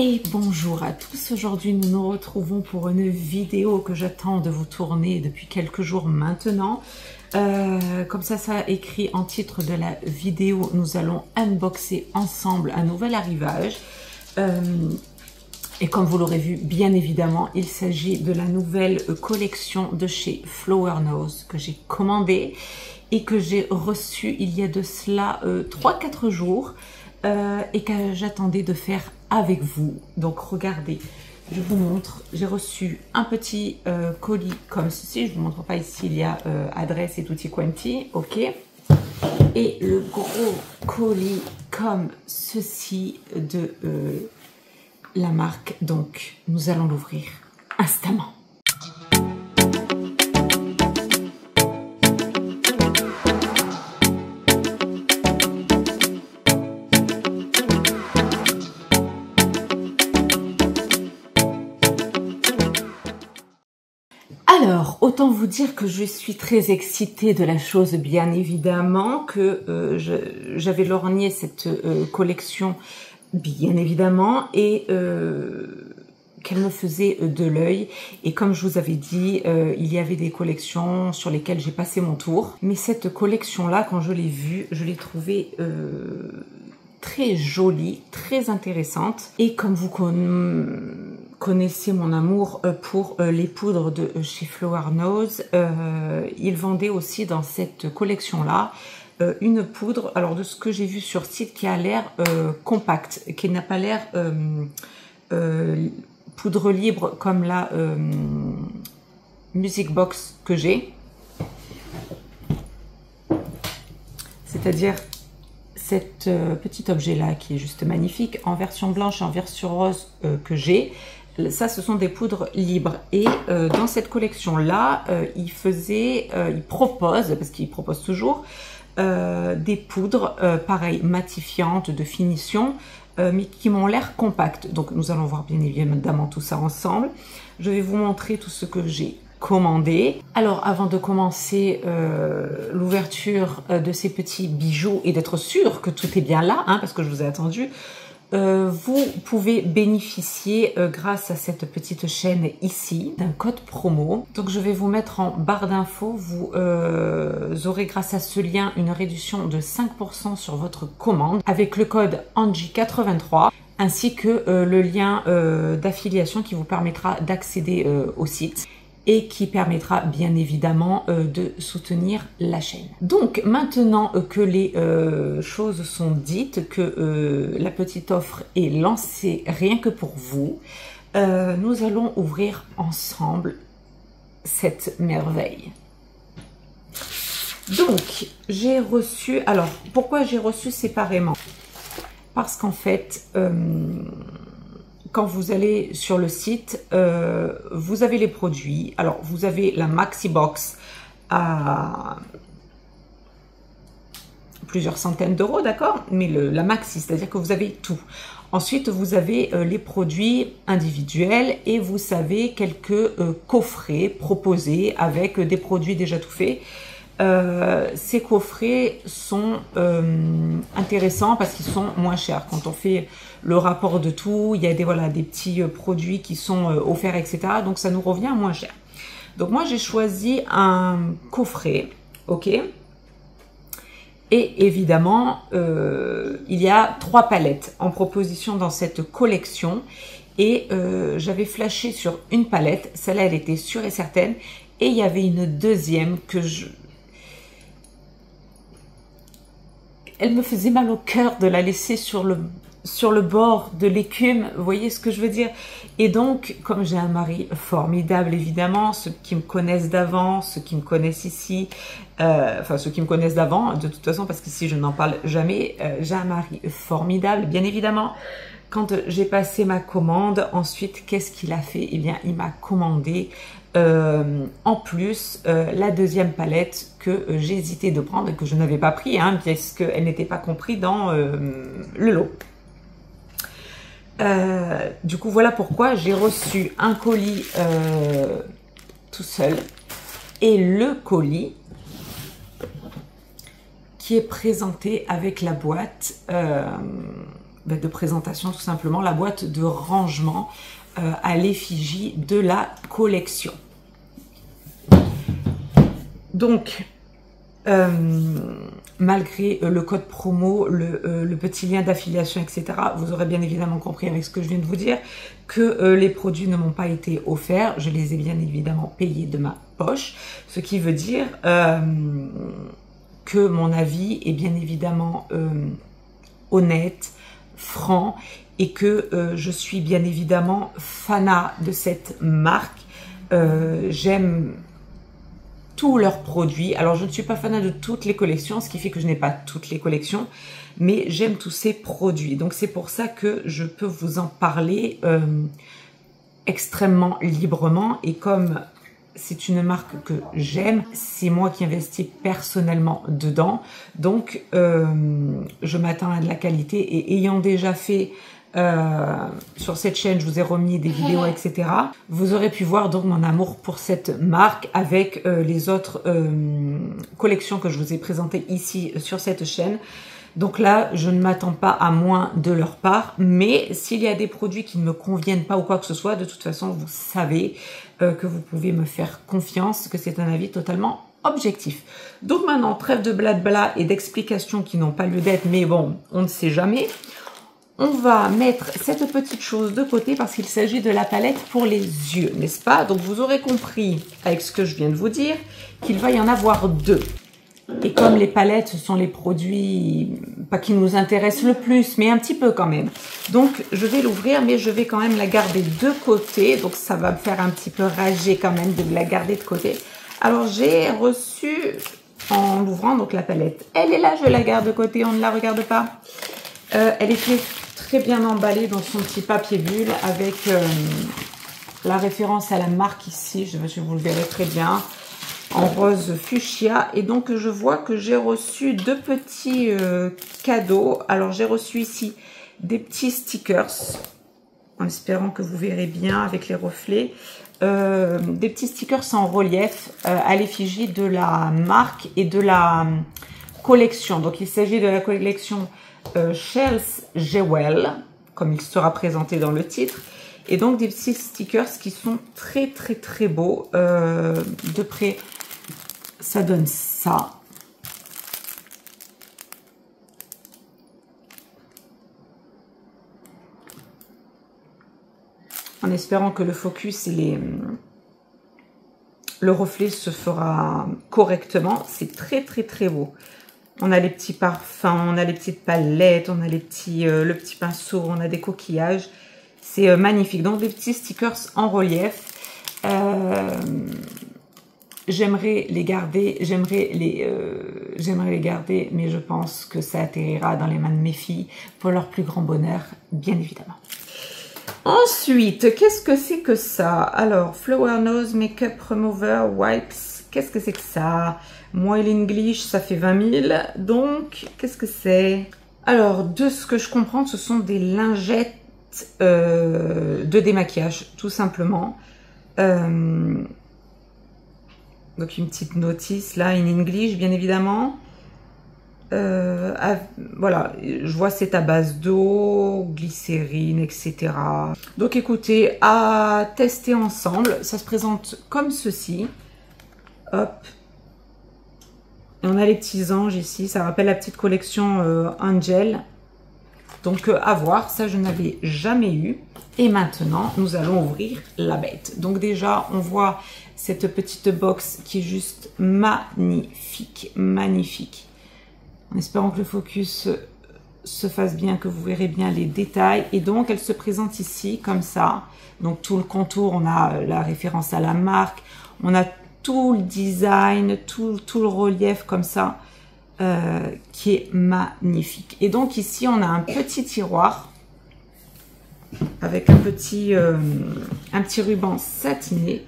Et bonjour à tous, aujourd'hui nous nous retrouvons pour une vidéo que j'attends de vous tourner depuis quelques jours maintenant. Comme ça écrit en titre de la vidéo, nous allons unboxer ensemble un nouvel arrivage. Et comme vous l'aurez vu, bien évidemment, il s'agit de la nouvelle collection de chez Flower Nose que j'ai commandée et que j'ai reçue il y a de cela 3-4 jours. Et que j'attendais de faire avec vous. Donc regardez, je vous montre, j'ai reçu un petit colis comme ceci, je ne vous montre pas ici, il y a adresse et tutti quanti, ok. Et le gros colis comme ceci de la marque, donc nous allons l'ouvrir instamment. Alors, autant vous dire que je suis très excitée de la chose, bien évidemment, que j'avais lorgné cette collection, bien évidemment, et qu'elle me faisait de l'œil. Et comme je vous avais dit, il y avait des collections sur lesquelles j'ai passé mon tour. Mais cette collection-là, quand je l'ai vue, je l'ai trouvée très jolie, très intéressante. Et comme vous connaissez mon amour pour les poudres de chez Flower Nose, ils vendaient aussi dans cette collection-là une poudre, alors de ce que j'ai vu sur site, qui a l'air compacte, qui n'a pas l'air poudre libre comme la Music Box que j'ai. C'est-à-dire cet petit objet-là qui est juste magnifique, en version blanche et en version rose que j'ai. Ça, ce sont des poudres libres. Et dans cette collection-là, il propose, parce qu'il propose toujours, des poudres, pareil, matifiantes, de finition, mais qui m'ont l'air compactes. Donc, nous allons voir bien évidemment tout ça ensemble. Je vais vous montrer tout ce que j'ai commandé. Alors, avant de commencer l'ouverture de ces petits bijoux et d'être sûr que tout est bien là, hein, parce que je vous ai attendu, vous pouvez bénéficier grâce à cette petite chaîne ici d'un code promo. Donc je vais vous mettre en barre d'infos, vous aurez grâce à ce lien une réduction de 5% sur votre commande avec le code Angie83 ainsi que le lien d'affiliation qui vous permettra d'accéder au site et qui permettra bien évidemment de soutenir la chaîne. Donc maintenant que les choses sont dites, que la petite offre est lancée rien que pour vous, nous allons ouvrir ensemble cette merveille. Donc j'ai reçu, alors pourquoi j'ai reçu séparément? Parce qu'en fait, quand vous allez sur le site, vous avez les produits. Alors, vous avez la Maxi Box à plusieurs centaines d'euros, d'accord? Mais la Maxi, c'est-à-dire que vous avez tout. Ensuite, vous avez les produits individuels et vous avez quelques coffrets proposés avec des produits déjà tout faits. Ces coffrets sont intéressants parce qu'ils sont moins chers. Quand on fait le rapport de tout, il y a des petits produits qui sont offerts, etc. Donc ça nous revient moins cher. Donc moi j'ai choisi un coffret, ok. Et évidemment, il y a 3 palettes en proposition dans cette collection. Et j'avais flashé sur une palette, celle-là elle était sûre et certaine. Et il y avait une deuxième que elle me faisait mal au cœur de la laisser sur le bord de l'écume, vous voyez ce que je veux dire? Et donc, comme j'ai un mari formidable, évidemment, ceux qui me connaissent d'avant, ceux qui me connaissent ici, enfin ceux qui me connaissent d'avant, de toute façon, parce qu'ici je n'en parle jamais, j'ai un mari formidable, bien évidemment. Quand j'ai passé ma commande, ensuite, qu'est-ce qu'il a fait? Eh bien, il m'a commandé en plus la deuxième palette que j'ai hésité de prendre et que je n'avais pas pris, hein, puisqu'elle n'était pas comprise dans le lot. Du coup, voilà pourquoi j'ai reçu un colis tout seul et le colis qui est présenté avec la boîte de présentation, tout simplement, la boîte de rangement à l'effigie de la collection. Donc, malgré le code promo, le petit lien d'affiliation, etc., vous aurez bien évidemment compris avec ce que je viens de vous dire que les produits ne m'ont pas été offerts. Je les ai bien évidemment payés de ma poche, ce qui veut dire que mon avis est bien évidemment honnête, franc, et que je suis bien évidemment fanat de cette marque. J'aime tous leurs produits. Alors, je ne suis pas fanat de toutes les collections, ce qui fait que je n'ai pas toutes les collections, mais j'aime tous ces produits. Donc, c'est pour ça que je peux vous en parler extrêmement librement. Et comme c'est une marque que j'aime, c'est moi qui investis personnellement dedans. Donc, je m'attends à de la qualité. Et ayant déjà fait sur cette chaîne, je vous ai remis des vidéos, etc. Vous aurez pu voir donc mon amour pour cette marque avec les autres collections que je vous ai présentées ici sur cette chaîne. Donc là, je ne m'attends pas à moins de leur part, mais s'il y a des produits qui ne me conviennent pas ou quoi que ce soit, de toute façon, vous savez que vous pouvez me faire confiance, que c'est un avis totalement objectif. Donc maintenant, trêve de blabla et d'explications qui n'ont pas lieu d'être, mais bon, on ne sait jamais. On va mettre cette petite chose de côté parce qu'il s'agit de la palette pour les yeux, n'est-ce pas? Donc, vous aurez compris, avec ce que je viens de vous dire, qu'il va y en avoir deux. Et comme les palettes, ce sont les produits, pas qui nous intéressent le plus, mais un petit peu quand même. Donc, je vais l'ouvrir, mais je vais quand même la garder de côté. Donc, ça va me faire un petit peu rager quand même de la garder de côté. Alors, j'ai reçu, en l'ouvrant, donc la palette. Elle est là, je la garde de côté, on ne la regarde pas. Elle était très bien emballée dans son petit papier bulle avec la référence à la marque ici, vous le verrez très bien, en rose fuchsia. Et donc je vois que j'ai reçu deux petits cadeaux. Alors j'ai reçu ici des petits stickers, en espérant que vous verrez bien avec les reflets, des petits stickers en relief à l'effigie de la marque et de la collection. Donc il s'agit de la collection Shells Jewel, comme il sera présenté dans le titre, et donc des petits stickers qui sont très très très beaux. De près, ça donne ça. En espérant que le focus et le reflet se fera correctement. C'est très très très beau. On a les petits parfums, on a les petites palettes, on a les petits, le petit pinceau, on a des coquillages. C'est magnifique. Donc, des petits stickers en relief. J'aimerais les garder, mais je pense que ça atterrira dans les mains de mes filles pour leur plus grand bonheur, bien évidemment. Ensuite, qu'est-ce que c'est que ça? Alors, Flower Nose Makeup Remover Wipes. Qu'est-ce que c'est que ça? Moi et l'English, ça fait 20 000. Donc, qu'est-ce que c'est? Alors, de ce que je comprends, ce sont des lingettes de démaquillage, tout simplement. Donc, une petite notice, là, in English, bien évidemment. Voilà, je vois c'est à base d'eau, glycérine, etc. Donc, écoutez, à tester ensemble. Ça se présente comme ceci. Hop. Et on a les petits anges ici. Ça rappelle la petite collection Angel. Donc, à voir. Ça, je n'avais jamais eu. Et maintenant, nous allons ouvrir la bête. Donc, déjà, on voit cette petite box qui est juste magnifique. Magnifique. En espérant que le focus se fasse bien, que vous verrez bien les détails. Et donc, elle se présente ici, comme ça. Donc, tout le contour, on a la référence à la marque. On a tout le design, tout le relief comme ça, qui est magnifique. Et donc, ici, on a un petit tiroir avec un petit ruban satiné.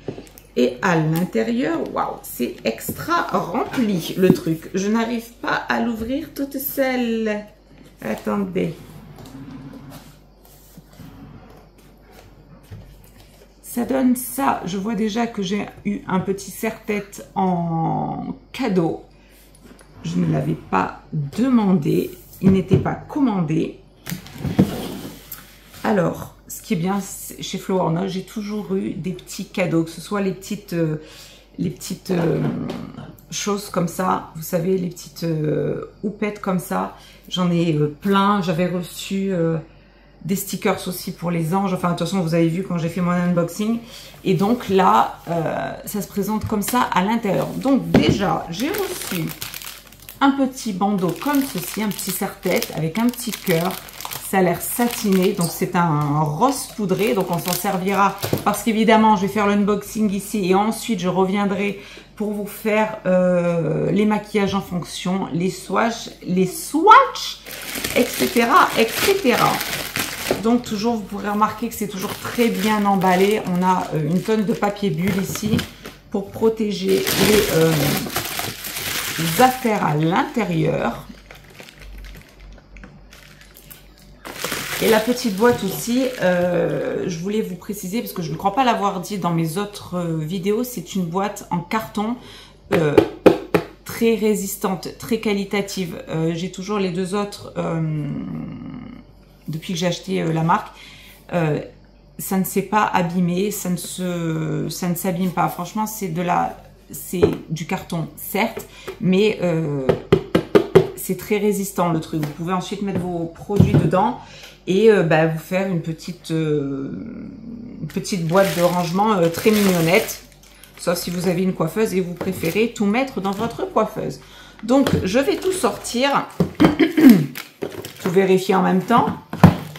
Et à l'intérieur, waouh, c'est extra rempli le truc. Je n'arrive pas à l'ouvrir toute seule. Attendez. Ça donne ça. Je vois déjà que j'ai eu un petit serre-tête en cadeau. Je ne l'avais pas demandé. Il n'était pas commandé. Alors, ce qui est bien chez Flowernote, j'ai toujours eu des petits cadeaux, que ce soit les petites choses comme ça, vous savez, les petites houpettes comme ça. J'en ai plein. J'avais reçu des stickers aussi pour les anges. Enfin, de toute façon, vous avez vu quand j'ai fait mon unboxing. Et donc là, ça se présente comme ça à l'intérieur. Donc déjà, j'ai reçu un petit bandeau comme ceci, un petit serre-tête avec un petit cœur. Ça a l'air satiné, donc c'est un rose poudré, donc on s'en servira parce qu'évidemment je vais faire l'unboxing ici et ensuite je reviendrai pour vous faire les maquillages en fonction, les swatchs, etc., etc. Donc toujours vous pourrez remarquer que c'est toujours très bien emballé. On a une tonne de papier bulle ici pour protéger les affaires à l'intérieur. Et la petite boîte aussi, je voulais vous préciser, parce que je ne crois pas l'avoir dit dans mes autres vidéos, c'est une boîte en carton très résistante, très qualitative. J'ai toujours les deux autres, depuis que j'ai acheté la marque, ça ne s'est pas abîmé, ça ne s'abîme pas. Franchement, c'est du carton, certes, mais c'est très résistant le truc. Vous pouvez ensuite mettre vos produits dedans et vous faire une petite boîte de rangement très mignonnette, sauf si vous avez une coiffeuse et vous préférez tout mettre dans votre coiffeuse. Donc je vais tout sortir, tout vérifier en même temps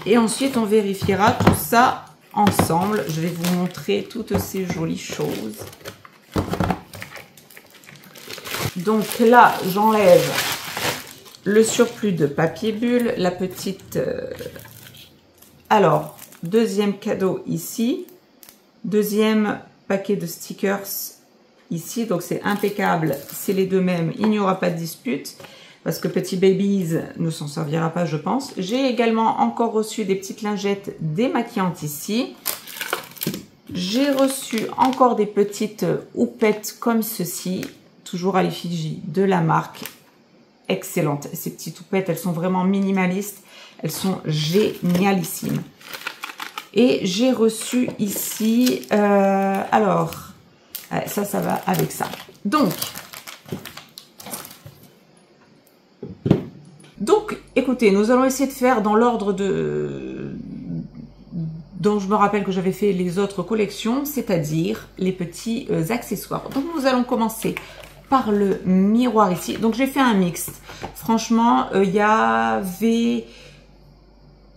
et ensuite on vérifiera tout ça ensemble. Je vais vous montrer toutes ces jolies choses. Donc là j'enlève le surplus de papier bulle, la petite... Alors, deuxième cadeau ici. Deuxième paquet de stickers ici. Donc, c'est impeccable. C'est les deux mêmes. Il n'y aura pas de dispute. Parce que Petit Babies ne s'en servira pas, je pense. J'ai également encore reçu des petites lingettes démaquillantes ici. J'ai reçu encore des petites houpettes comme ceci. Toujours à l'effigie de la marque. Excellentes. Ces petites houpettes, elles sont vraiment minimalistes. Elles sont génialissimes. Et j'ai reçu ici... alors, ça va avec ça. Donc, écoutez, nous allons essayer de faire dans l'ordre dont je me rappelle que j'avais fait les autres collections, c'est-à-dire les petits accessoires. Donc, nous allons commencer par le miroir ici. Donc, j'ai fait un mixte. Franchement, il y avait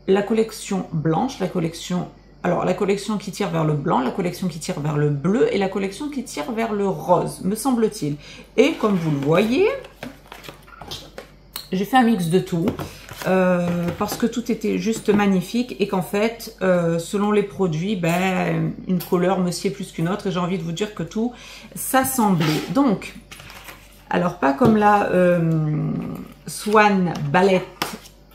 la collection blanche, la collection qui tire vers le blanc, la collection qui tire vers le bleu et la collection qui tire vers le rose, me semble-t-il. Et comme vous le voyez, j'ai fait un mix de tout parce que tout était juste magnifique et qu'en fait, selon les produits, une couleur me sied plus qu'une autre et j'ai envie de vous dire que tout s'assemblait. Donc, alors pas comme la Swan Ballet.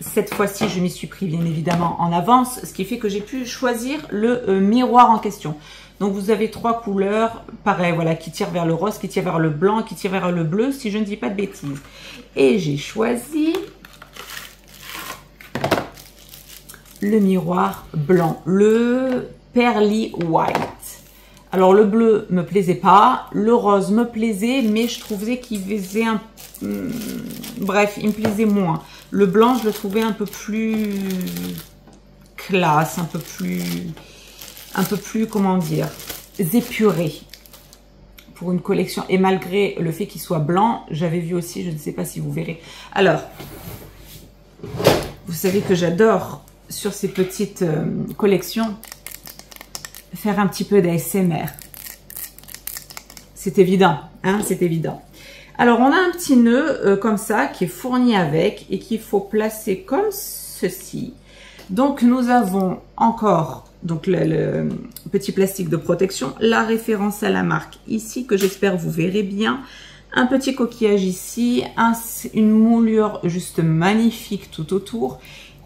Cette fois-ci, je m'y suis pris bien évidemment en avance, ce qui fait que j'ai pu choisir le miroir en question. Donc, vous avez trois couleurs, pareil, voilà, qui tirent vers le rose, qui tirent vers le blanc, qui tirent vers le bleu, si je ne dis pas de bêtises. Et j'ai choisi le miroir blanc, le Pearly White. Alors, le bleu me plaisait pas, le rose me plaisait, mais je trouvais qu'il faisait un... Bref, il me plaisait moins. Le blanc, je le trouvais un peu plus classe, un peu plus, comment dire, épuré pour une collection. Et malgré le fait qu'il soit blanc, j'avais vu aussi, je ne sais pas si vous verrez. Alors, vous savez que j'adore sur ces petites collections faire un petit peu d'ASMR. C'est évident, hein, c'est évident. Alors, on a un petit nœud comme ça qui est fourni avec et qu'il faut placer comme ceci. Donc, nous avons encore donc le petit plastique de protection, la référence à la marque ici que j'espère vous verrez bien. Un petit coquillage ici, une moulure juste magnifique tout autour.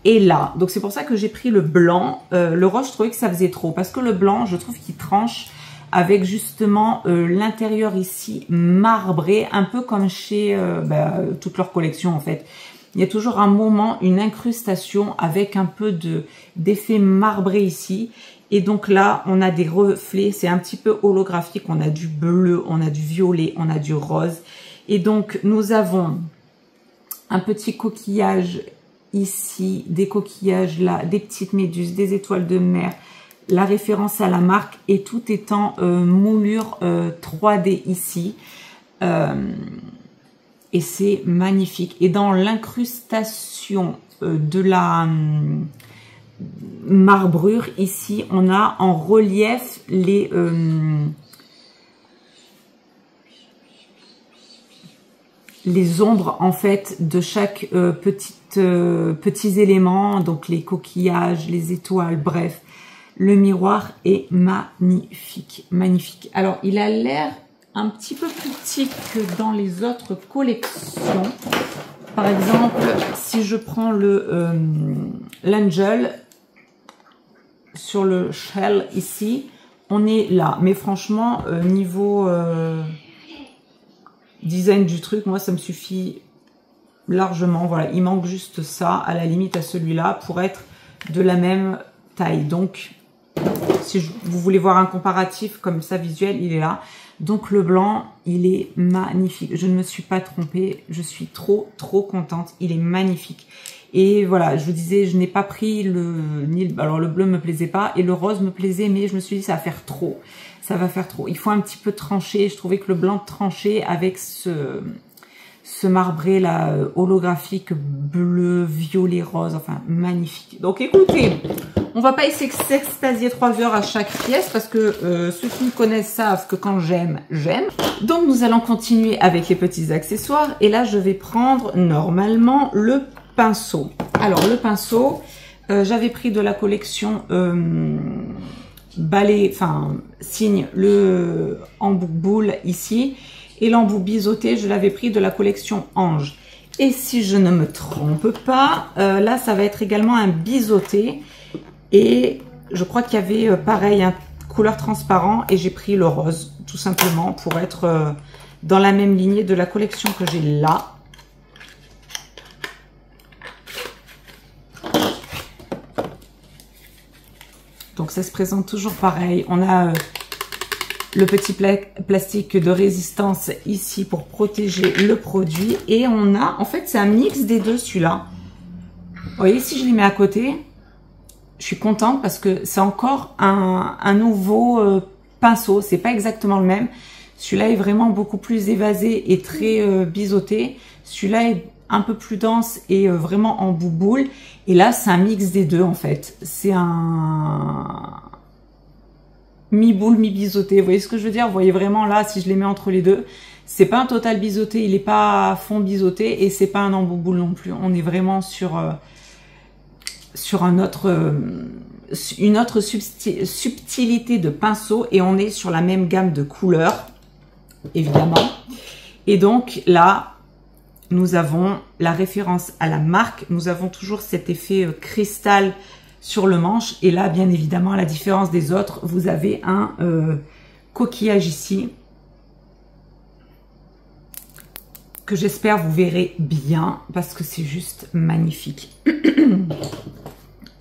Et là, donc c'est pour ça que j'ai pris le blanc. Le rose, je trouvais que ça faisait trop parce que le blanc, je trouve qu'il tranche avec justement l'intérieur ici marbré, un peu comme chez toute leur collection en fait. il y a toujours un moment, une incrustation avec un peu d'effet marbré ici. Et donc là, on a des reflets, c'est un petit peu holographique. On a du bleu, on a du violet, on a du rose. Et donc, nous avons un petit coquillage ici, des coquillages là, des petites méduses, des étoiles de mer, la référence à la marque et tout est en moulure 3D ici. Et c'est magnifique. Et dans l'incrustation de la marbrure, ici, on a en relief les ombres, en fait, de chaque petits éléments. Donc, les coquillages, les étoiles, bref. Le miroir est magnifique. Magnifique. Alors, il a l'air un petit peu plus petit que dans les autres collections. Par exemple, si je prends l'Angel sur le shell ici, on est là. Mais franchement, niveau design du truc, moi, ça me suffit largement. Voilà, il manque juste ça, à la limite, à celui-là, pour être de la même taille. Donc, si vous voulez voir un comparatif comme ça visuel, il est là. Donc le blanc, il est magnifique. Je ne me suis pas trompée. Je suis trop contente. Il est magnifique. Et voilà, je vous disais, je n'ai pas pris alors le bleu me plaisait pas et le rose me plaisait, mais je me suis dit ça va faire trop. Ça va faire trop. Il faut un petit peu trancher. Je trouvais que le blanc tranché avec ce marbré là holographique bleu, violet, rose, enfin magnifique. Donc écoutez, on va pas essayer de s'extasier 3 heures à chaque pièce parce que ceux qui me connaissent savent que quand j'aime, j'aime. Donc nous allons continuer avec les petits accessoires et là je vais prendre normalement le pinceau. Alors le pinceau, j'avais pris de la collection balai, enfin signe le embout boule ici. Et l'embout biseauté, je l'avais pris de la collection Ange. Et si je ne me trompe pas, là, ça va être également un biseauté. Et je crois qu'il y avait pareil, un couleur transparent. Et j'ai pris le rose, tout simplement, pour être dans la même lignée de la collection que j'ai là. Donc, ça se présente toujours pareil. On a le petit plastique de résistance ici pour protéger le produit. Et on a, en fait, c'est un mix des deux, celui-là. Vous voyez, si je les mets à côté, je suis contente parce que c'est encore un nouveau pinceau. C'est pas exactement le même. Celui-là est vraiment beaucoup plus évasé et très biseauté. Celui-là est un peu plus dense et vraiment en bouboule. Et là, c'est un mix des deux, en fait. C'est un mi-boule, mi-biseauté. Vous voyez ce que je veux dire? Vous voyez vraiment là, si je les mets entre les deux, c'est pas un total biseauté, il n'est pas à fond biseauté et c'est pas un embout boule non plus. On est vraiment sur une autre subtilité de pinceau et on est sur la même gamme de couleurs, évidemment. Et donc là, nous avons la référence à la marque. Nous avons toujours cet effet cristal sur le manche. Et là, bien évidemment, à la différence des autres, vous avez un coquillage ici que j'espère vous verrez bien parce que c'est juste magnifique.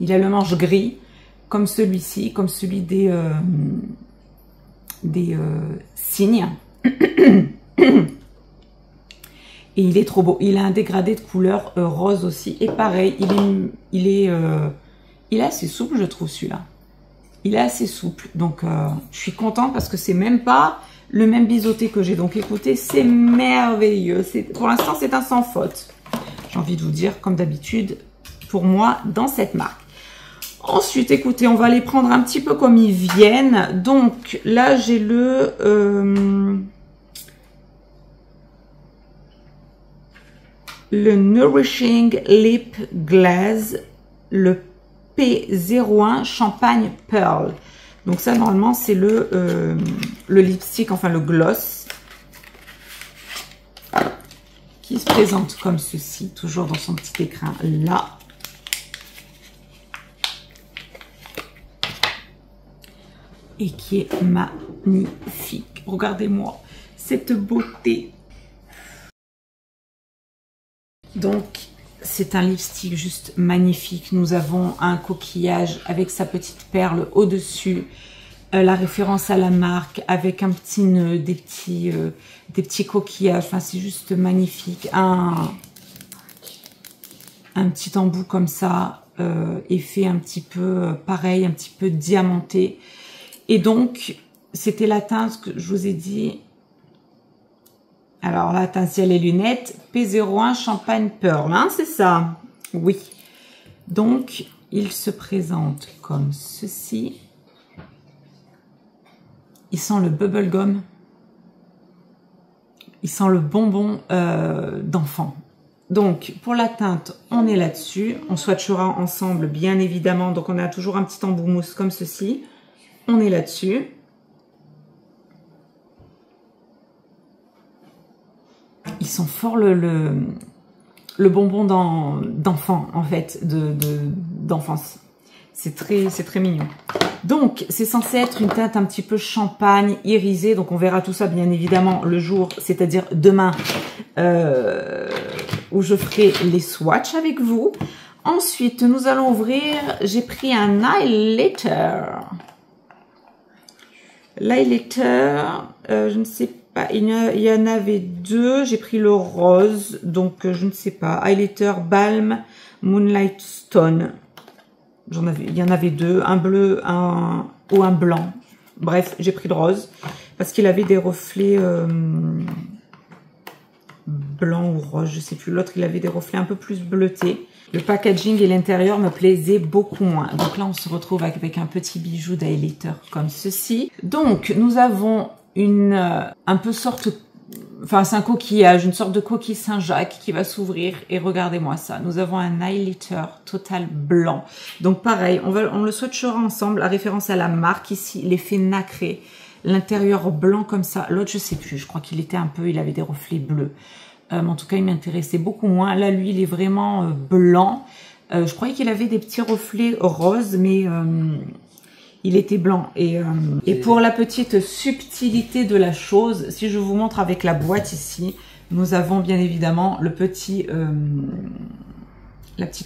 Il a le manche gris comme celui-ci, comme celui des cygnes. Et il est trop beau. Il a un dégradé de couleur rose aussi. Et pareil, il est assez souple, je trouve, celui-là. Il est assez souple. Donc, je suis contente parce que c'est même pas le même biseauté que j'ai. Donc, écoutez, c'est merveilleux. Pour l'instant, c'est un sans faute. J'ai envie de vous dire, comme d'habitude, pour moi, dans cette marque. Ensuite, écoutez, on va les prendre un petit peu comme ils viennent. Donc, là, j'ai le Nourishing Lip Glaze, le P01 Champagne Pearl. Donc ça, normalement, c'est le lipstick, enfin le gloss, qui se présente comme ceci, toujours dans son petit écrin là. Et qui est magnifique. Regardez-moi cette beauté. Donc, c'est un lipstick juste magnifique. Nous avons un coquillage avec sa petite perle au-dessus. La référence à la marque avec un petit nœud, des petits coquillages. Enfin, c'est juste magnifique. Un petit embout comme ça, effet un petit peu pareil, un petit peu diamanté. Et donc, c'était la teinte que je vous ai dit. Alors, la teinte ciel et lunettes, P01 Champagne Pearl, hein, c'est ça? Oui. Donc, il se présente comme ceci. Il sent le bubblegum. Il sent le bonbon d'enfant. Donc, pour la teinte, on est là-dessus. On swatchera ensemble, bien évidemment. Donc, on a toujours un petit embout mousse comme ceci. On est là-dessus. Il sent fort le bonbon d'enfant, en fait, d'enfance. C'est très mignon. Donc, c'est censé être une teinte un petit peu champagne, irisée. Donc, on verra tout ça, bien évidemment, le jour, c'est-à-dire demain, où je ferai les swatchs avec vous. Ensuite, nous allons ouvrir... J'ai pris un highlighter. L'highlighter, je ne sais pas, il y en avait deux. J'ai pris le rose, donc je ne sais pas. Highlighter Balm Moonlight Stone. Il y en avait deux, un bleu ou un blanc. Bref, j'ai pris le rose parce qu'il avait des reflets blanc ou rose, je sais plus. L'autre, il avait des reflets un peu plus bleutés. Le packaging et l'intérieur me plaisaient beaucoup moins. Donc là, on se retrouve avec un petit bijou d'highlighter comme ceci. Donc, nous avons un peu sorte... Enfin, c'est un coquillage, une sorte de coquille Saint-Jacques qui va s'ouvrir. Et regardez-moi ça. Nous avons un highlighter total blanc. Donc, pareil, on le swatchera ensemble. La référence à la marque ici, l'effet nacré. L'intérieur blanc comme ça. L'autre, je sais plus. Je crois qu'il était il avait des reflets bleus. En tout cas, il m'intéressait beaucoup moins. Là, lui, il est vraiment blanc. Je croyais qu'il avait des petits reflets roses, mais il était blanc. Et pour la petite subtilité de la chose, si je vous montre avec la boîte ici, nous avons bien évidemment la petite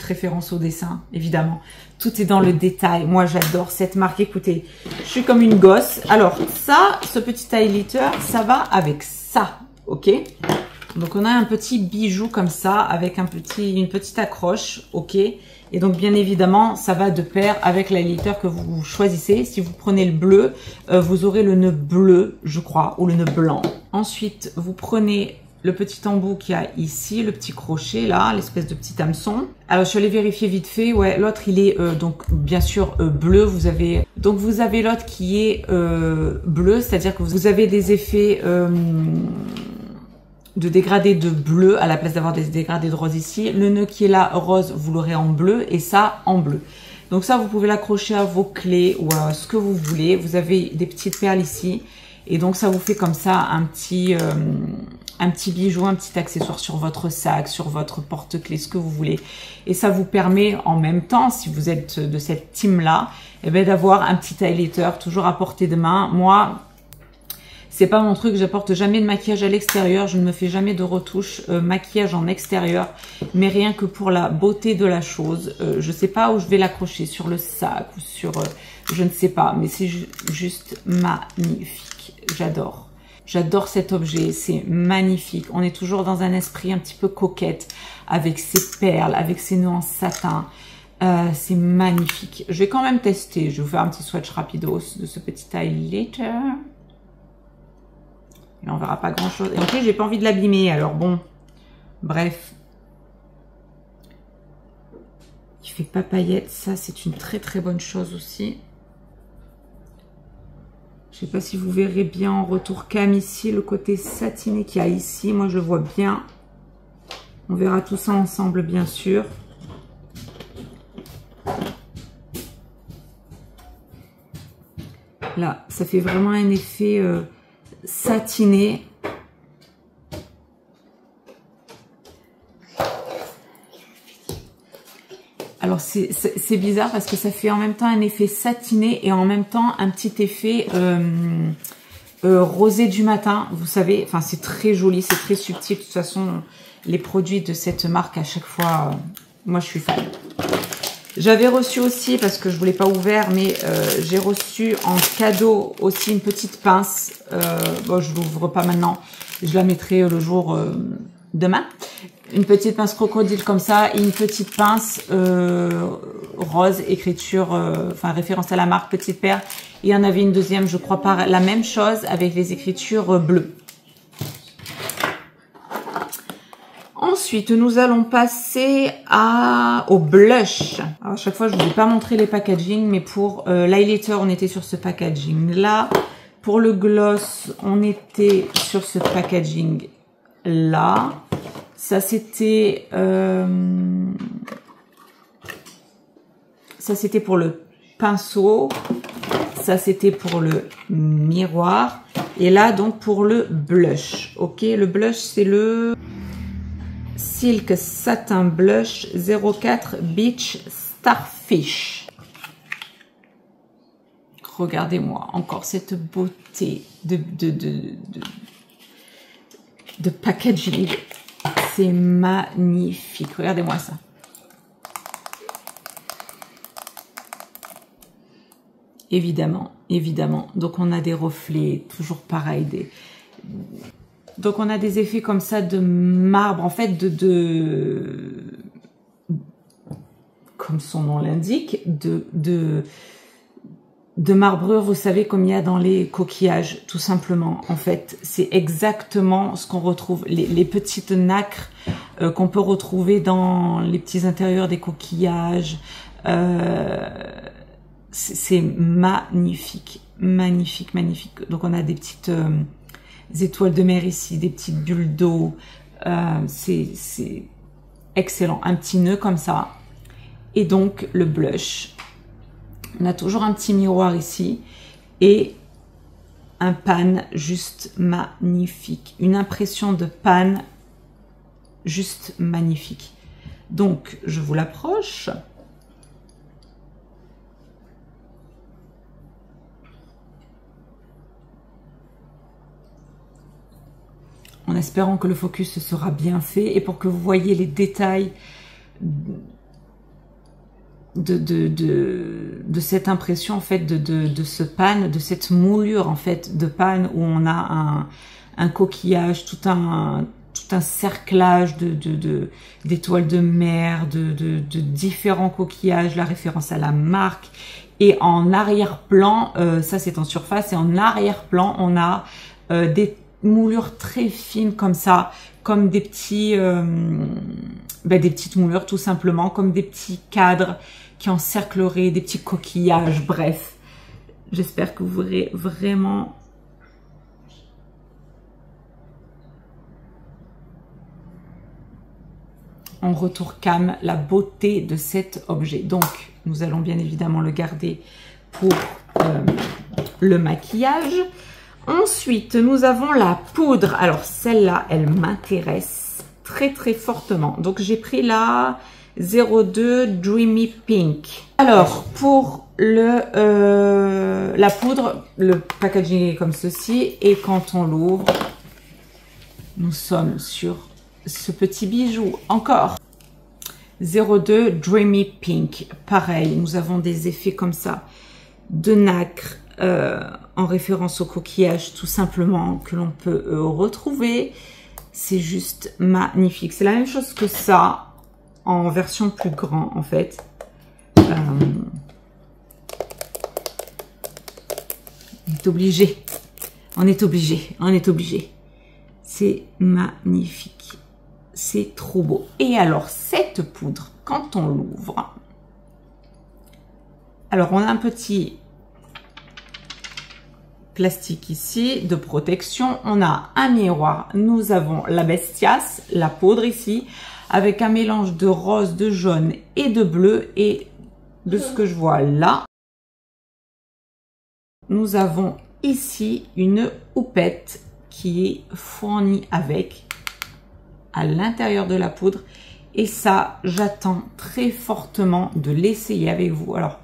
référence au dessin, évidemment. Tout est dans le détail. Moi, j'adore cette marque. Écoutez, je suis comme une gosse. Alors, ça, ce petit highlighter, ça va avec ça, ok? Donc, on a un petit bijou comme ça, avec une petite accroche, ok? Et donc, bien évidemment, ça va de pair avec l'highlighter que vous choisissez. Si vous prenez le bleu, vous aurez le nœud bleu, je crois, ou le nœud blanc. Ensuite, vous prenez le petit embout qu'il y a ici, le petit crochet là, l'espèce de petit hameçon. Alors, je suis allée vérifier vite fait. Ouais, l'autre, il est donc bien sûr bleu. Vous avez l'autre qui est bleu, c'est-à-dire que vous avez des effets... de dégradé de bleu à la place d'avoir des dégradés de rose ici. Le nœud qui est là, rose, vous l'aurez en bleu et ça en bleu. Donc ça, vous pouvez l'accrocher à vos clés ou à ce que vous voulez. Vous avez des petites perles ici et donc ça vous fait comme ça un petit bijou, un petit accessoire sur votre sac, sur votre porte-clés, ce que vous voulez. Et ça vous permet en même temps, si vous êtes de cette team-là, eh bien d'avoir un petit highlighter toujours à portée de main. Moi, c'est pas mon truc, j'apporte jamais de maquillage à l'extérieur, je ne me fais jamais de retouche maquillage en extérieur, mais rien que pour la beauté de la chose. Je sais pas où je vais l'accrocher, sur le sac ou sur... je ne sais pas, mais c'est juste magnifique. J'adore. J'adore cet objet, c'est magnifique. On est toujours dans un esprit un petit peu coquette, avec ses perles, avec ses nœuds en satin. C'est magnifique. Je vais quand même tester, je vais vous faire un petit swatch rapidos de ce petit highlighter. Et on verra pas grand chose. Et en plus, j'ai pas envie de l'abîmer. Alors bon, bref. Il fait pas paillettes. Ça, c'est une très bonne chose aussi. Je sais pas si vous verrez bien en retour cam ici, le côté satiné qu'il y a ici. Moi, je le vois bien. On verra tout ça ensemble, bien sûr. Là, ça fait vraiment un effet... satiné. Alors c'est bizarre parce que ça fait en même temps un effet satiné et en même temps un petit effet rosé du matin, vous savez. Enfin, c'est très joli, c'est très subtil. De toute façon, les produits de cette marque à chaque fois. Moi, je suis fan. J'avais reçu aussi, parce que je ne vous l'ai pas ouvert, mais j'ai reçu en cadeau aussi une petite pince. Bon, je ne l'ouvre pas maintenant. Je la mettrai le jour demain. Une petite pince crocodile comme ça et une petite pince rose, écriture, enfin référence à la marque Petite Paire. Il y en avait une deuxième, je crois, par la même chose avec les écritures bleues. Ensuite, nous allons passer au blush. Alors, à chaque fois, je ne vous ai pas montré les packaging, mais pour l'highlighter, on était sur ce packaging là. Pour le gloss, on était sur ce packaging là. Ça, c'était pour le pinceau. Ça, c'était pour le miroir. Et là, donc, pour le blush. Ok, le blush, c'est le Silk Satin Blush 04 Beach Starfish. Regardez-moi encore cette beauté de packaging. C'est magnifique. Regardez-moi ça. Évidemment, évidemment. Donc, on a des reflets, toujours pareil. Donc, on a des effets comme ça de marbre, en fait, comme son nom l'indique, de marbrure, vous savez, comme il y a dans les coquillages, tout simplement. En fait, c'est exactement ce qu'on retrouve, les petites nacres qu'on peut retrouver dans les petits intérieurs des coquillages. C'est magnifique, magnifique, magnifique. Donc, on a des petites étoiles de mer ici, des petites bulles d'eau. C'est excellent. Un petit nœud comme ça. Et donc, le blush. On a toujours un petit miroir ici et un pan juste magnifique. Une impression de pan juste magnifique. Donc, je vous l'approche. En espérant que le focus sera bien fait et pour que vous voyez les détails de cette impression en fait de ce pan, de cette moulure en fait de pan où on a un coquillage, tout un cerclage d'étoiles de mer, de différents coquillages, la référence à la marque. Et en arrière-plan, ça c'est en surface, et en arrière-plan on a des moulures très fines comme ça, comme des petits des petites moulures tout simplement, comme des petits cadres qui encercleraient des petits coquillages. Bref, j'espère que vous verrez vraiment en retour cam la beauté de cet objet. Donc nous allons bien évidemment le garder pour le maquillage. Ensuite, nous avons la poudre. Alors, celle-là, elle m'intéresse très, très fortement. Donc, j'ai pris la 02 Dreamy Pink. Alors, pour la poudre, le packaging est comme ceci. Et quand on l'ouvre, nous sommes sur ce petit bijou. Encore. 02 Dreamy Pink. Pareil, nous avons des effets comme ça de nacre. En référence au coquillage tout simplement que l'on peut retrouver. C'est juste magnifique. C'est la même chose que ça en version plus grand en fait. On est obligé. On est obligé. On est obligé. C'est magnifique. C'est trop beau. Et alors cette poudre, quand on l'ouvre, alors on a un petit plastique ici de protection, on a un miroir, nous avons la Bestias, la poudre ici, avec un mélange de rose, de jaune et de bleu, et de ce que je vois là, nous avons ici une houppette qui est fournie avec à l'intérieur de la poudre, et ça j'attends très fortement de l'essayer avec vous. Alors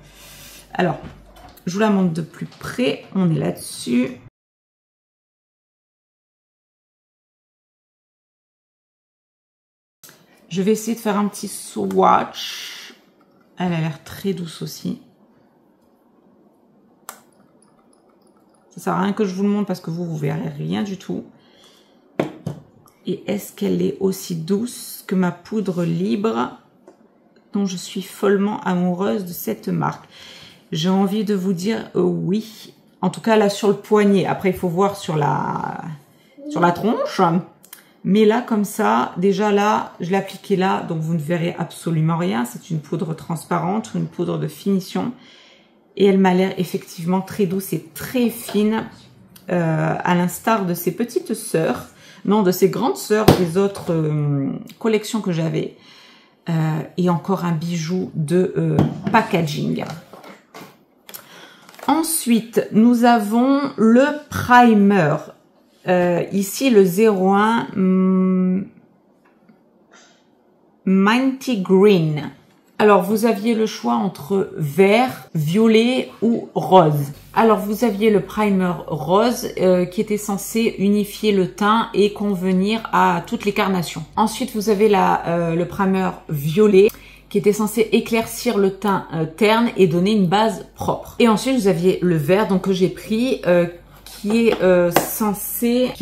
je vous la montre de plus près, on est là-dessus. Je vais essayer de faire un petit swatch. Elle a l'air très douce aussi. Ça sert à rien que je vous le montre parce que vous verrez rien du tout. Et est-ce qu'elle est aussi douce que ma poudre libre dont je suis follement amoureuse de cette marque? J'ai envie de vous dire oui. En tout cas là sur le poignet. Après il faut voir sur la tronche. Mais là comme ça, déjà là, je l'ai appliqué là. Donc vous ne verrez absolument rien. C'est une poudre transparente ou une poudre de finition. Et elle m'a l'air effectivement très douce et très fine. À l'instar de ses petites sœurs. Non, de ses grandes sœurs des autres collections que j'avais. Et encore un bijou de packaging. Ensuite, nous avons le primer. Ici, le 01 Minty Green. Alors, vous aviez le choix entre vert, violet ou rose. Alors, vous aviez le primer rose qui était censé unifier le teint et convenir à toutes les carnations. Ensuite, vous avez le primer violet qui était censé éclaircir le teint terne et donner une base propre. Et ensuite, vous aviez le vert donc que j'ai pris qui est censé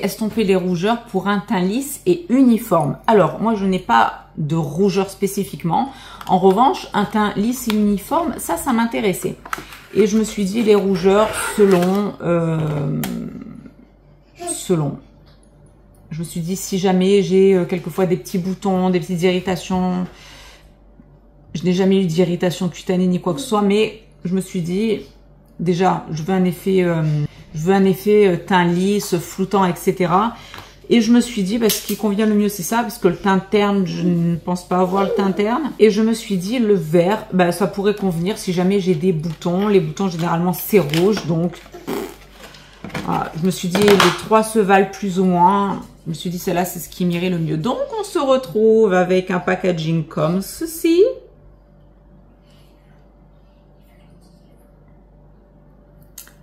estomper les rougeurs pour un teint lisse et uniforme. Alors, moi, je n'ai pas de rougeur spécifiquement. En revanche, un teint lisse et uniforme, ça m'intéressait. Et je me suis dit, les rougeurs, selon. Je me suis dit, si jamais j'ai quelquefois des petits boutons, des petites irritations, je n'ai jamais eu d'irritation cutanée ni quoi que ce soit, mais je me suis dit, déjà, je veux un effet teint lisse, floutant, etc. Et je me suis dit, bah, ce qui convient le mieux, c'est ça, parce que le teint terne, je ne pense pas avoir le teint terne. Et je me suis dit, le vert, bah, ça pourrait convenir si jamais j'ai des boutons. Les boutons, généralement, c'est rouge, donc voilà. Je me suis dit, les trois se valent plus ou moins. Je me suis dit, celle-là, c'est ce qui m'irait le mieux. Donc, on se retrouve avec un packaging comme ceci.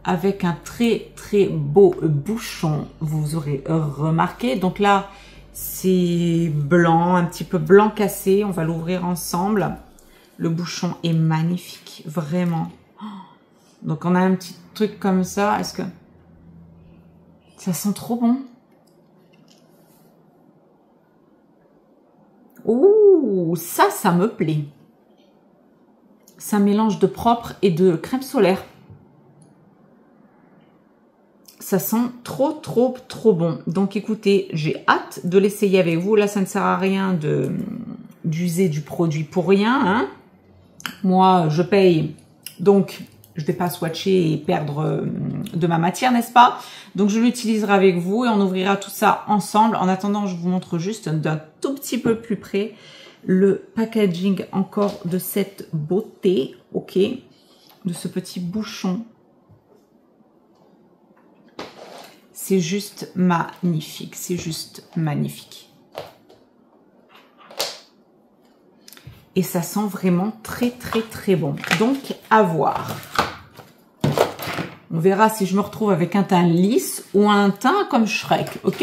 Avec un très très beau bouchon, vous aurez remarqué. Donc là, c'est blanc, un petit peu blanc cassé. On va l'ouvrir ensemble. Le bouchon est magnifique, vraiment. Donc on a un petit truc comme ça. Est-ce que ça sent trop bon? Ouh, ça me plaît. C'est un mélange de propre et de crème solaire. Ça sent trop, trop, trop bon. Donc, écoutez, j'ai hâte de l'essayer avec vous. Là, ça ne sert à rien d'user du produit pour rien. Hein. Moi, je paye. Donc, je ne vais pas swatcher et perdre de ma matière, n'est-ce pas? Donc, je l'utiliserai avec vous et on ouvrira tout ça ensemble. En attendant, je vous montre juste d'un tout petit peu plus près le packaging encore de cette beauté. Ok, de ce petit bouchon. C'est juste magnifique, c'est juste magnifique. Et ça sent vraiment très très très bon. Donc à voir. On verra si je me retrouve avec un teint lisse ou un teint comme Shrek, ok?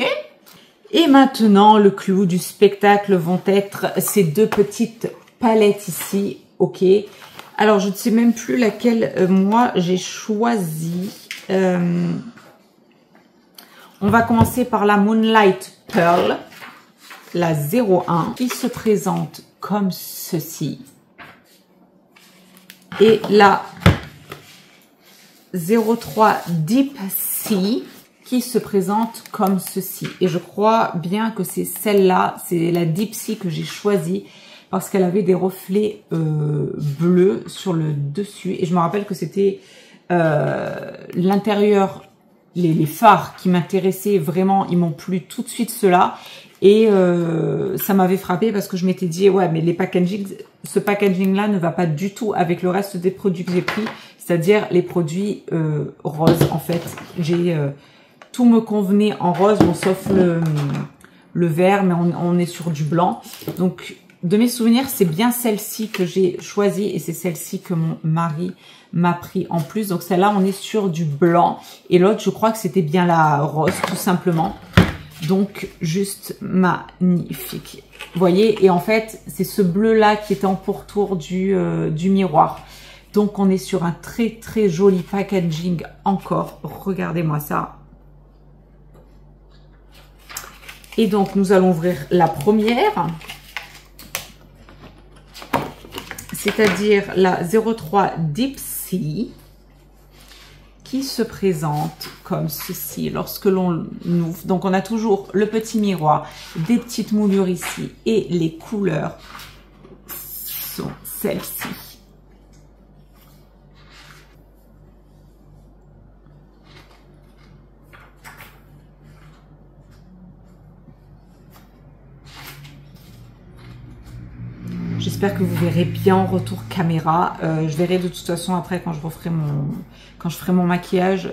Et maintenant, le clou du spectacle vont être ces deux petites palettes ici, ok? Alors je ne sais même plus laquelle moi j'ai choisi. On va commencer par la Moonlight Pearl, la 01, qui se présente comme ceci. Et la 03 Deep Sea, qui se présente comme ceci. Et je crois bien que c'est celle-là, c'est la Deep Sea que j'ai choisie, parce qu'elle avait des reflets bleus sur le dessus. Et je me rappelle que c'était l'intérieur. Les fards qui m'intéressaient vraiment, ils m'ont plu tout de suite ceux-là. Et ça m'avait frappé parce que je m'étais dit, ouais, mais ce packaging-là ne va pas du tout avec le reste des produits que j'ai pris. C'est-à-dire les produits roses, en fait. Tout me convenait en rose, bon, sauf le vert, mais on est sur du blanc. Donc, de mes souvenirs, c'est bien celle-ci que j'ai choisie et c'est celle-ci que mon mari m'a pris en plus. Donc celle-là, on est sur du blanc. Et l'autre, je crois que c'était bien la rose, tout simplement. Donc, juste magnifique. Vous voyez, et en fait, c'est ce bleu-là qui est en pourtour du miroir. Donc, on est sur un très, très joli packaging encore. Regardez-moi ça. Et donc, nous allons ouvrir la première. C'est-à-dire la 03 Deep Sea, qui se présente comme ceci lorsque l'on ouvre. Donc, on a toujours le petit miroir, des petites moulures ici et les couleurs sont celles-ci. J'espère que vous verrez bien en retour caméra. Je verrai de toute façon après quand je ferai mon maquillage.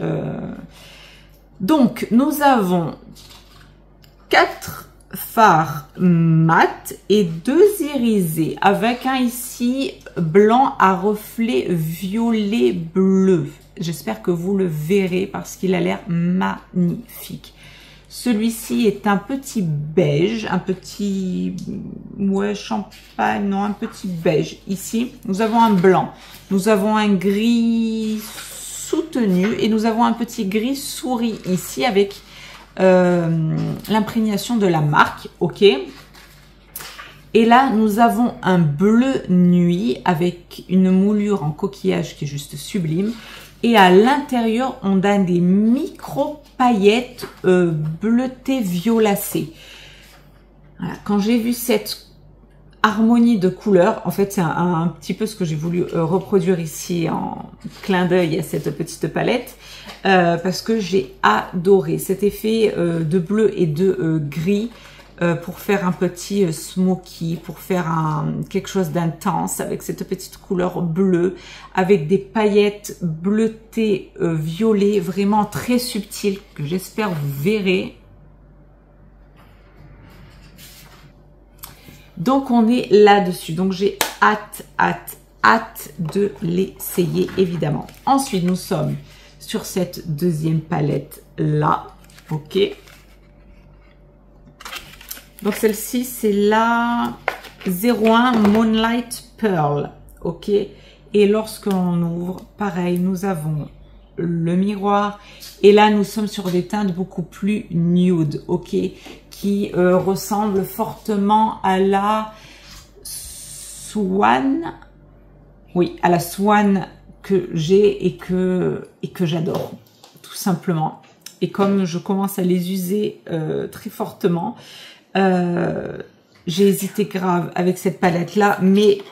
Donc, nous avons 4 fards mat et 2 irisés avec un ici blanc à reflet violet bleu. J'espère que vous le verrez parce qu'il a l'air magnifique. Celui-ci est un petit beige, un petit, ouais, champagne, non, un petit beige. Ici, nous avons un blanc, nous avons un gris soutenu et nous avons un petit gris souris ici avec l'imprégnation de la marque, ok. Et là, nous avons un bleu nuit avec une moulure en coquillage qui est juste sublime. Et à l'intérieur, on a des micro-paillettes bleutées violacées. Voilà. Quand j'ai vu cette harmonie de couleurs, en fait, c'est un petit peu ce que j'ai voulu reproduire ici en clin d'œil à cette petite palette. Parce que j'ai adoré cet effet de bleu et de gris. Pour faire un petit smoky, pour faire quelque chose d'intense avec cette petite couleur bleue, avec des paillettes bleutées violet, vraiment très subtiles, que j'espère vous verrez. Donc on est là-dessus, donc j'ai hâte de l'essayer évidemment. Ensuite nous sommes sur cette deuxième palette là, ok. Donc celle-ci, c'est la 01 Moonlight Pearl, ok. Et lorsqu'on ouvre, pareil, nous avons le miroir. Et là, nous sommes sur des teintes beaucoup plus nude, ok, qui ressemblent fortement à la Swan. Oui, à la Swan que j'ai et que j'adore, tout simplement. Et comme je commence à les user très fortement, j'ai hésité grave avec cette palette là, mais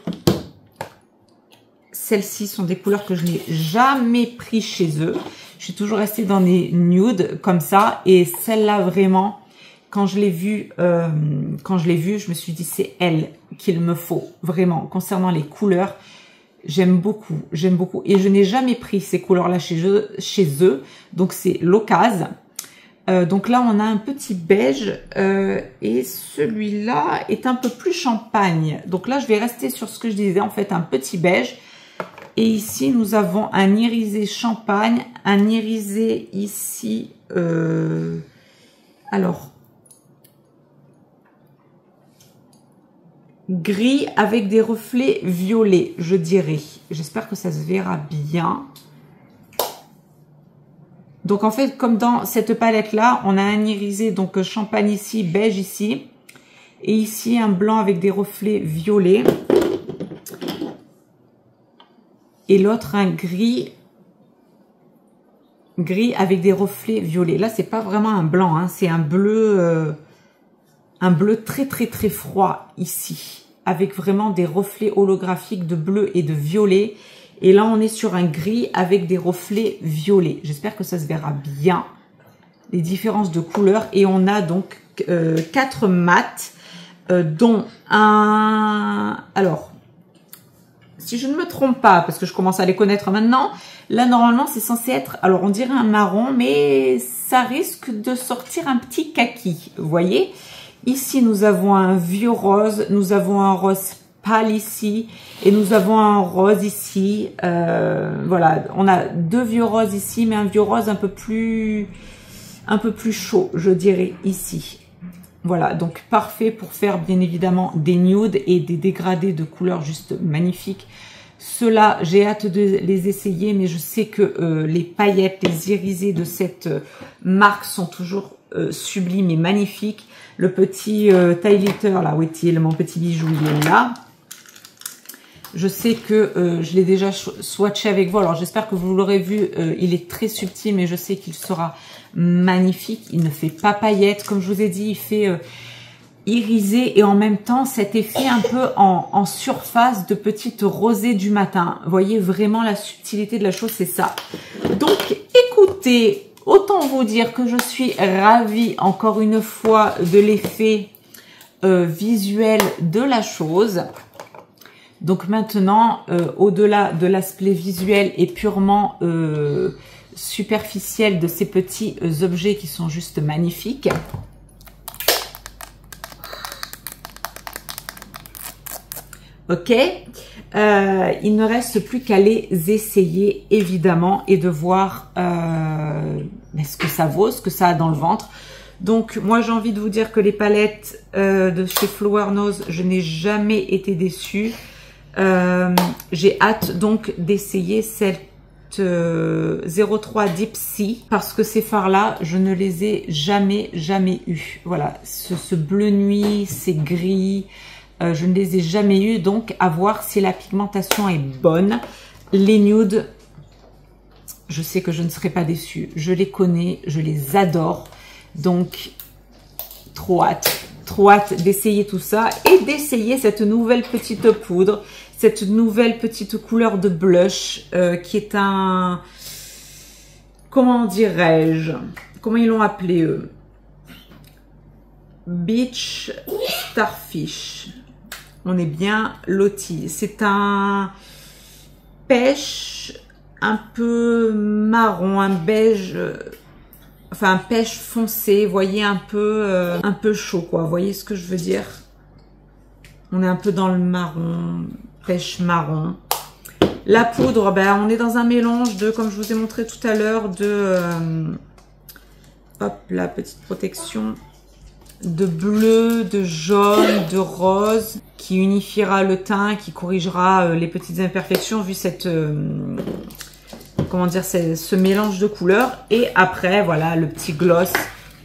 celles-ci sont des couleurs que je n'ai jamais pris chez eux. Je suis toujours restée dans des nudes comme ça, et celle-là vraiment, quand je l'ai vue, je me suis dit c'est elle qu'il me faut vraiment. Concernant les couleurs, j'aime beaucoup, et je n'ai jamais pris ces couleurs là chez eux, donc c'est l'occasion. Donc là, on a un petit beige et celui-là est un peu plus champagne. Donc là, je vais rester sur ce que je disais, en fait, un petit beige. Et ici, nous avons un irisé champagne, un irisé ici, alors, gris avec des reflets violets, je dirais. J'espère que ça se verra bien. Donc en fait, comme dans cette palette-là, on a un irisé, donc champagne ici, beige ici. Et ici, un blanc avec des reflets violets. Et l'autre, un gris avec des reflets violets. Là, c'est pas vraiment un blanc, hein, c'est un bleu très, très, très froid ici. Avec vraiment des reflets holographiques de bleu et de violet. Et là, on est sur un gris avec des reflets violets. J'espère que ça se verra bien, les différences de couleurs. Et on a donc 4 mats, dont un... Alors, si je ne me trompe pas, parce que je commence à les connaître maintenant, là, normalement, c'est censé être... Alors, on dirait un marron, mais ça risque de sortir un petit kaki, vous voyez. Ici, nous avons un vieux rose, nous avons un rose pâle ici, et nous avons un rose ici. Voilà, on a 2 vieux roses ici, mais un vieux rose un peu plus chaud, je dirais, ici. Voilà, donc parfait pour faire bien évidemment des nudes et des dégradés de couleurs juste magnifiques. Ceux-là, j'ai hâte de les essayer, mais je sais que les paillettes, les irisés de cette marque sont toujours sublimes et magnifiques. Le petit Tylitter, là, où est-il? Mon petit bijou, il est là. Je sais que je l'ai déjà swatché avec vous, alors j'espère que vous l'aurez vu, il est très subtil, mais je sais qu'il sera magnifique. Il ne fait pas paillettes, comme je vous ai dit, il fait irisé et en même temps cet effet un peu en surface de petite rosée du matin. Vous voyez vraiment la subtilité de la chose, c'est ça. Donc écoutez, autant vous dire que je suis ravie encore une fois de l'effet visuel de la chose. Donc maintenant, au-delà de l'aspect visuel et purement superficiel de ces petits objets qui sont juste magnifiques, ok, il ne reste plus qu'à les essayer évidemment et de voir ce que ça vaut, ce que ça a dans le ventre. Donc moi j'ai envie de vous dire que les palettes de chez Flower Nose, je n'ai jamais été déçue. J'ai hâte donc d'essayer cette 03 Deep Sea parce que ces fards là je ne les ai jamais eu. Voilà, ce bleu nuit, ces gris, je ne les ai jamais eu, donc à voir si la pigmentation est bonne. Les nudes, je sais que je ne serai pas déçue, je les connais, je les adore, donc trop hâte d'essayer tout ça et d'essayer cette nouvelle petite poudre, cette nouvelle petite couleur de blush qui est un, comment dirais-je, comment ils l'ont appelé eux, Beach Starfish. On est bien lotis. C'est un pêche un peu marron, un beige, enfin un pêche foncé, vous voyez, un peu chaud quoi, vous voyez ce que je veux dire? On est un peu dans le marron, pêche marron. La poudre, ben, on est dans un mélange de, comme je vous ai montré tout à l'heure, de hop, la petite protection, de bleu, de jaune, de rose, qui unifiera le teint, qui corrigera les petites imperfections vu cette comment dire, ce mélange de couleurs. Et après voilà le petit gloss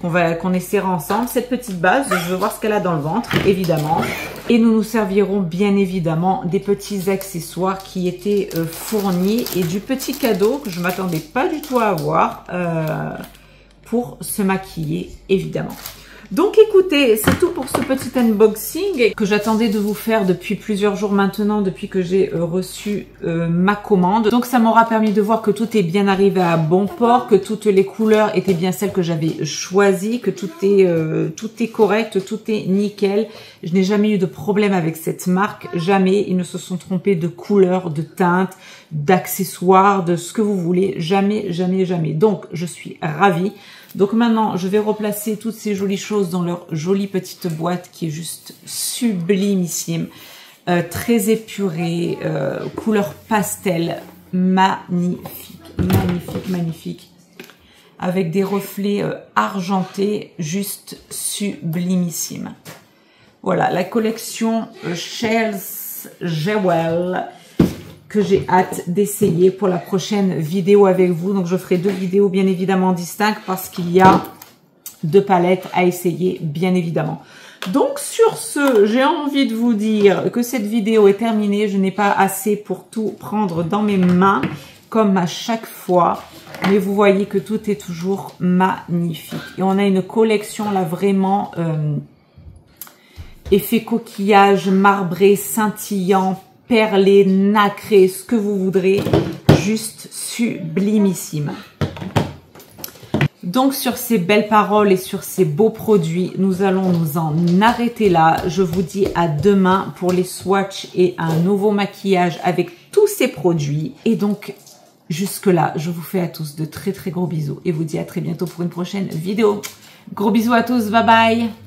qu'on essaiera ensemble, cette petite base. Je veux voir ce qu'elle a dans le ventre évidemment, et nous nous servirons bien évidemment des petits accessoires qui étaient fournis et du petit cadeau que je m'attendais pas du tout à avoir pour se maquiller évidemment. Donc écoutez, c'est tout pour ce petit unboxing que j'attendais de vous faire depuis plusieurs jours maintenant, depuis que j'ai reçu ma commande. Donc ça m'aura permis de voir que tout est bien arrivé à bon port, que toutes les couleurs étaient bien celles que j'avais choisies, que tout est correct, tout est nickel. Je n'ai jamais eu de problème avec cette marque, jamais. Ils ne se sont trompés de couleurs, de teintes, d'accessoires, de ce que vous voulez. Jamais, jamais, jamais. Donc je suis ravie. Donc maintenant, je vais replacer toutes ces jolies choses dans leur jolie petite boîte qui est juste sublimissime, très épurée, couleur pastel, magnifique, magnifique, magnifique, avec des reflets argentés, juste sublimissime. Voilà, la collection Shells Jewel, que j'ai hâte d'essayer pour la prochaine vidéo avec vous. Donc je ferai deux vidéos bien évidemment distinctes parce qu'il y a deux palettes à essayer bien évidemment. Donc sur ce, j'ai envie de vous dire que cette vidéo est terminée. Je n'ai pas assez pour tout prendre dans mes mains comme à chaque fois, mais vous voyez que tout est toujours magnifique. Et on a une collection là vraiment effet coquillage, marbré, scintillant, perlé, nacré, ce que vous voudrez, juste sublimissime. Donc sur ces belles paroles et sur ces beaux produits, nous allons nous en arrêter là. Je vous dis à demain pour les swatchs et un nouveau maquillage avec tous ces produits. Et donc jusque là, je vous fais à tous de très très gros bisous et vous dis à très bientôt pour une prochaine vidéo. Gros bisous à tous, bye bye.